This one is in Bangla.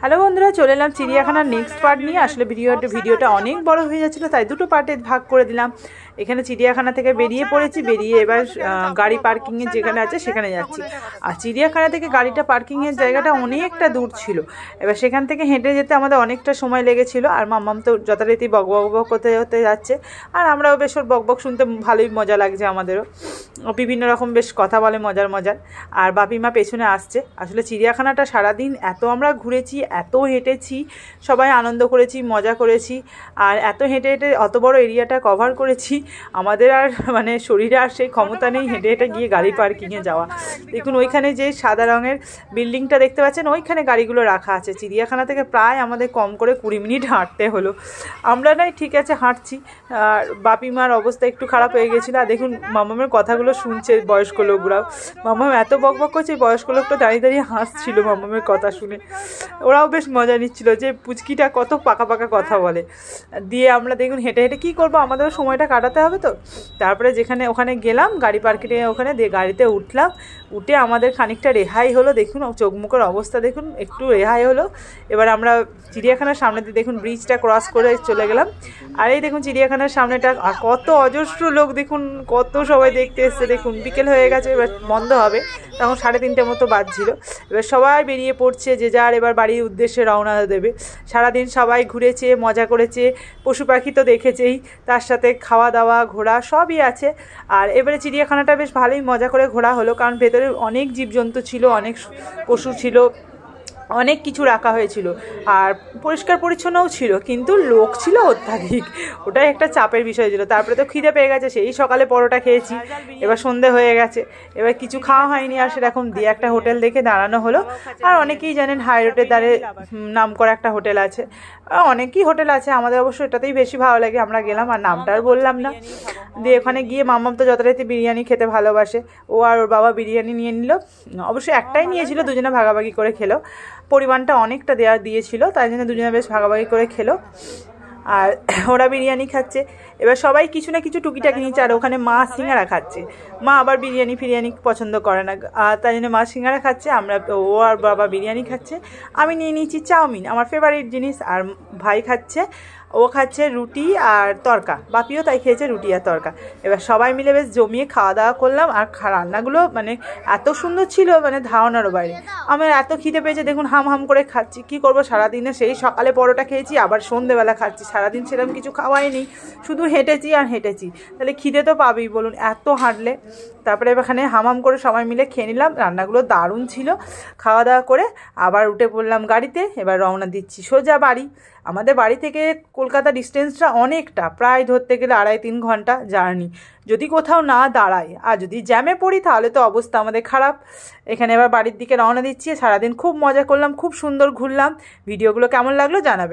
হ্যালো বন্ধুরা, চলে এলাম চিড়িয়াখানার নেক্সট পার্ট নিয়ে। আসলে ভিডিওটা অনেক বড় হয়ে যাচ্ছিলো, তাই দুটো পার্টে ভাগ করে দিলাম। এখানে চিড়িয়াখানা থেকে বেরিয়ে পড়েছি, বেরিয়ে এবার গাড়ি পার্কিংয়ের যেখানে আছে সেখানে যাচ্ছি। আর চিড়িয়াখানা থেকে গাড়িটা পার্কিংয়ের জায়গাটা অনেকটা দূর ছিল, এবার সেখান থেকে হেঁটে যেতে আমাদের অনেকটা সময় লেগেছিল। আর মাম্মাম তো যথারীতি বক করতে হতে যাচ্ছে, আর আমরাও বেশ ওর বক শুনতে ভালোই মজা লাগছে আমাদেরও। বিভিন্ন রকম বেশ কথা বলে মজার। আর বাপিমা পেছনে আসছে। আসলে চিড়িয়াখানাটা সারাদিন এত আমরা ঘুরেছি, এত হেঁটেছি, সবাই আনন্দ করেছি, মজা করেছি। আর এত হেঁটে অত বড় এরিয়াটা কভার করেছি, আমাদের আর মানে শরীরে আর সেই ক্ষমতা নেই হেঁটে গিয়ে গাড়ি পার্কিংয়ে যাওয়া। দেখুন ওইখানে যে সাদা রঙের বিল্ডিংটা দেখতে পাচ্ছেন, ওইখানে গাড়িগুলো রাখা আছে। চিড়িয়াখানা থেকে প্রায় আমাদের কম করে 20 মিনিট হাঁটতে হলো। আমরা নাই ঠিক আছে হাঁটছি, আর বাপিমার অবস্থা একটু খারাপ হয়ে গেছিলো। আর দেখুন মামামের কথাগুলো শুনছে বয়স্ক লোকরাও। মামাম এত বক করছে, বয়স্ক লোকটা দাঁড়িয়ে হাসছিল মামামের কথা শুনে। ওরাও বেশ মজা নিচ্ছিল যে পুচকিটা কত পাকা কথা বলে। দিয়ে আমরা দেখুন হেঁটে কী করবো, আমাদেরও সময়টা কাটাতে হবে তো। তারপরে ওখানে গেলাম গাড়ি পার্কিংয়ে, ওখানে দিয়ে গাড়িতে উঠে আমাদের খানিকটা রেহাই হলো। দেখুন চোখ মুখের অবস্থা দেখুন, একটু রেহাই হলো। এবার আমরা চিড়িয়াখানার সামনে দিয়ে দেখুন ব্রিজটা ক্রস করে চলে গেলাম। আর এই দেখুন চিড়িয়াখানার সামনেটা, আর কত অজস্র লোক দেখুন, কত সবাই দেখতে এসছে। দেখুন বিকেল হয়ে গেছে, এবার বন্ধ হবে, তখন 3:30 মতো বাজছিল। এবার সবাই বেরিয়ে পড়ছে, যে যার এবার বাড়ির উদ্দেশ্যে রওনা দেবে। সারাদিন সবাই ঘুরেছে, মজা করেছে, পশু পাখি তো দেখেছেই, তার সাথে খাওয়া দাওয়া ঘোরা সবই আছে। আর এবারে চিড়িয়াখানাটা বেশ ভালোই মজা করে ঘোরা হলো, কারণ ভেতরে অনেক জীবজন্তু ছিল, অনেক পশু ছিল, অনেক কিছু রাখা হয়েছিল। আর পরিষ্কার পরিচ্ছন্নও ছিল, কিন্তু লোক ছিল অত্যাধিক, ওটাই একটা চাপের বিষয় ছিল। তারপরে তো খিদে পেয়ে গেছে, সেই সকালে পরোটা খেয়েছি, এবার সন্ধে হয়ে গেছে, এবার কিছু খাওয়া হয়নি। আর সেরকম দিয়ে একটা হোটেল দেখে দাঁড়ানো হলো। আর অনেকেই জানেন হাই রোডের ধারে নাম করা একটা হোটেল আছে, অনেকই হোটেল আছে, আমাদের অবশ্য এটাতেই বেশি ভালো লাগে। আমরা গেলাম, আর নামটা আর বললাম না। দিয়ে ওখানে গিয়ে মাম্মাম তো যথারীতি বিরিয়ানি খেতে ভালোবাসে, ও আর ওর বাবা বিরিয়ানি নিয়ে নিল। অবশ্য একটাই নিয়েছিল, দুজনে ভাগাভাগি করে খেলো। পরিমাণটা অনেকটা দিয়েছিল, তাই জন্য দুজনে বেশ ভাগাভাগি করে খেলো। আর ওরা বিরিয়ানি খাচ্ছে, এবার সবাই কিছু না কিছু টুকিটাকি নিচ্ছে। আর ওখানে মা সিঙ্গারা খাচ্ছে, মা আবার বিরিয়ানি পছন্দ করে না, আর তাই জন্য মা সিঙ্গারা খাচ্ছে, ও আর বাবা বিরিয়ানি খাচ্ছে। আমি নিয়ে নিয়েছি চাউমিন, আমার ফেভারিট জিনিস। আর ভাই ও খাচ্ছে রুটি আর তরকা, বাপিও তাই খেয়েছে রুটি আর তরকা। এবার সবাই মিলে বেশ জমিয়ে খাওয়া দাওয়া করলাম। আর রান্নাগুলো মানে এত সুন্দর ছিল, মানে ধারণারও বাইরে। আমার এত খিদে পেয়েছে, দেখুন হাম করে খাচ্ছি। কি করব, সারাদিনে সেই সকালে পরোটা খেয়েছি, আবার সন্ধেবেলা খাচ্ছি। সারাদিন সেরকম কিছু খাওয়াই নেই, শুধু হেঁটেছি আর হেঁটেছি, তাহলে খিদে তো পাবেই বলুন, এত হাঁটলে। তারপরে এখানে হাম করে সবাই মিলে খেয়ে নিলাম। রান্নাগুলো দারুণ ছিল। খাওয়া দাওয়া করে আবার উঠে পড়লাম গাড়িতে, এবার রওনা দিচ্ছি সোজা বাড়ি। আমাদের বাড়ি থেকে কলকাতা ডিস্টেন্সটা অনেকটা, প্রায় ধরতে গেলে 2.5-3 ঘন্টা জার্নি, যদি কোথাও না দাঁড়াই। আর যদি জ্যামে পড়ি তাহলে তো অবস্থা আমাদের খারাপ। এখানে এবার বাড়ির দিকে রওনা দিচ্ছি। সারাদিন খুব মজা করলাম, খুব সুন্দর ঘুরলাম। ভিডিওগুলো কেমন লাগলো জানাবেন।